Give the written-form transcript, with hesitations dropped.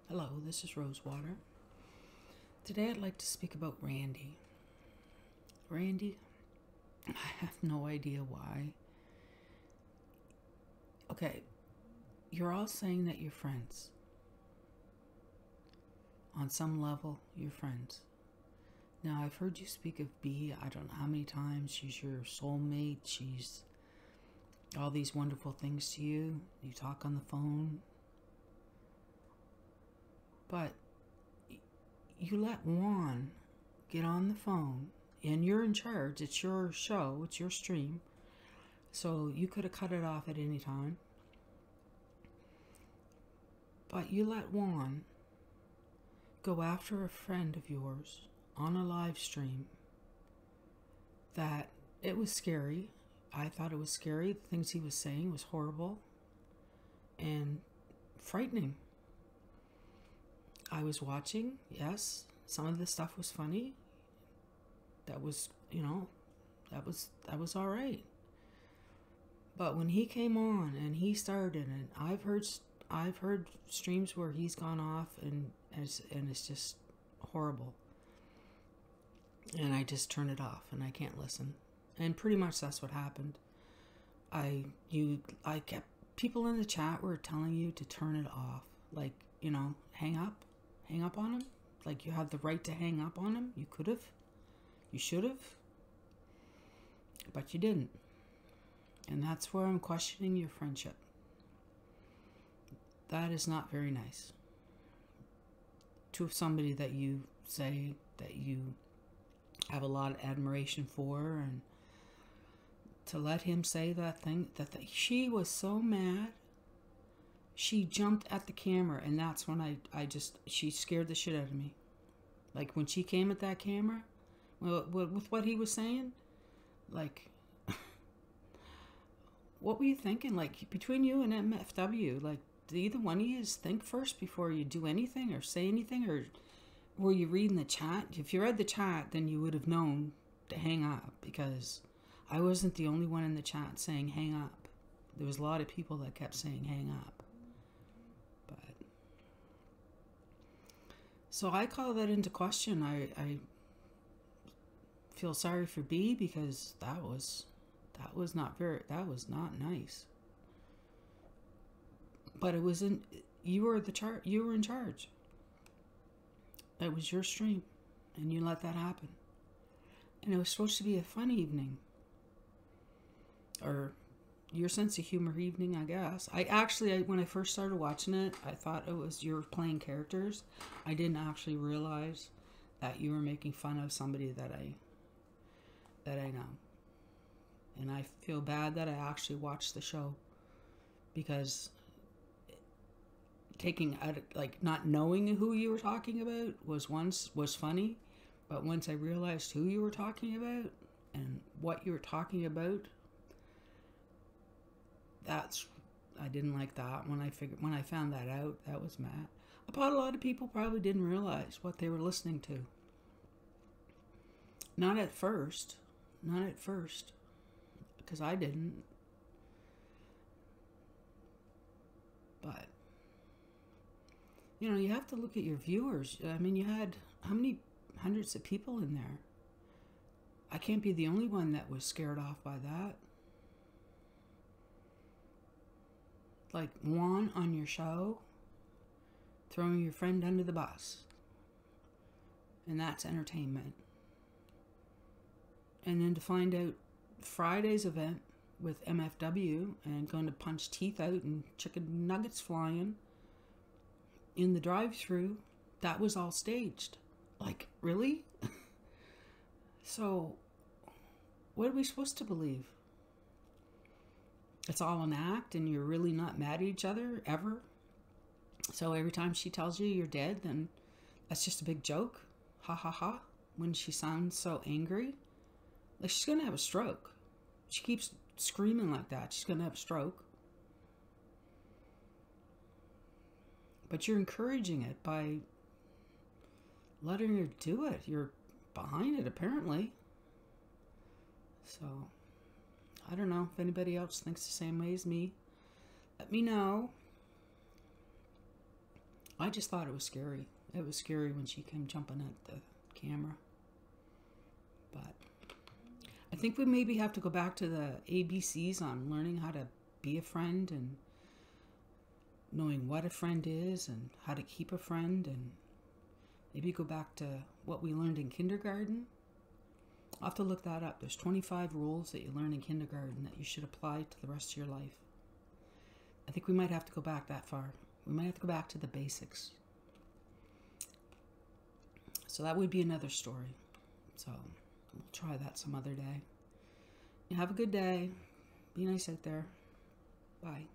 Hello, this is Rosewater. Today I'd like to speak about Randy. Randy, I have no idea why. Okay, you're all saying that you're friends. On some level, you're friends. Now, I've heard you speak of B, I don't know how many times. She's your soulmate. She's all these wonderful things to you. You talk on the phone. But you let Juan get on the phone, and you're in charge. It's your show. It's your stream. So you could have cut it off at any time. But you let Juan go after a friend of yours on a live stream. That it was scary. I thought it was scary. The things he was saying was horrible and frightening. I was watching, yes, some of the stuff was funny. That was, that was all right. But when he came on and he started, and I've heard streams where he's gone off and it's just horrible. And I just turn it off and I can't listen. And pretty much that's what happened. I kept, people in the chat were telling you to turn it off. Like, hang up on him. Like, you have the right to hang up on him. You could have. You should have. But you didn't. And that's where I'm questioning your friendship. That is not very nice. To somebody that you say that you have a lot of admiration for, and to let him say that thing, she was so mad. She jumped at the camera, and that's when she scared the shit out of me. Like, when she came at that camera, with what he was saying, like, what were you thinking? Like, between you and MFW, like, do either one of you think first before you do anything or say anything? Or were you reading the chat? If you read the chat, then you would have known to hang up, because I wasn't the only one in the chat saying hang up. There was a lot of people that kept saying hang up. So I call that into question. I feel sorry for B, because that was not nice. But it wasn't. You were in charge. It was your stream, and you let that happen. And it was supposed to be a fun evening, or your sense of humor evening, I guess. When I first started watching it, I thought it was you were playing characters. I didn't actually realize that you were making fun of somebody that I know. And I feel bad that I actually watched the show, because not knowing who you were talking about was funny, but once I realized who you were talking about and what you were talking about, I didn't like that. When I found that out, that was mad. But a lot of people probably didn't realize what they were listening to. Not at first, because I didn't. But you have to look at your viewers. I mean, you had how many hundreds of people in there? I can't be the only one that was scared off by that. Like, Juan on your show, throwing your friend under the bus. And that's entertainment. And then to find out Friday's event with MFW and going to punch teeth out and chicken nuggets flying in the drive-thru, that was all staged. Like, really? So, what are we supposed to believe? It's all an act, and you're really not mad at each other, ever? So every time she tells you you're dead, then that's just a big joke? Ha ha ha. When she sounds so angry. Like, she's gonna have a stroke. She keeps screaming like that. She's gonna have a stroke. But you're encouraging it by letting her do it. You're behind it, apparently. So, I don't know if anybody else thinks the same way as me. Let me know. I just thought it was scary. It was scary when she came jumping at the camera. But I think we maybe have to go back to the ABCs on learning how to be a friend and knowing what a friend is and how to keep a friend, and maybe go back to what we learned in kindergarten. I'll have to look that up. There's 25 rules that you learn in kindergarten that you should apply to the rest of your life. I think we might have to go back that far. We might have to go back to the basics. So that would be another story. So we'll try that some other day. You have a good day. Be nice out there. Bye.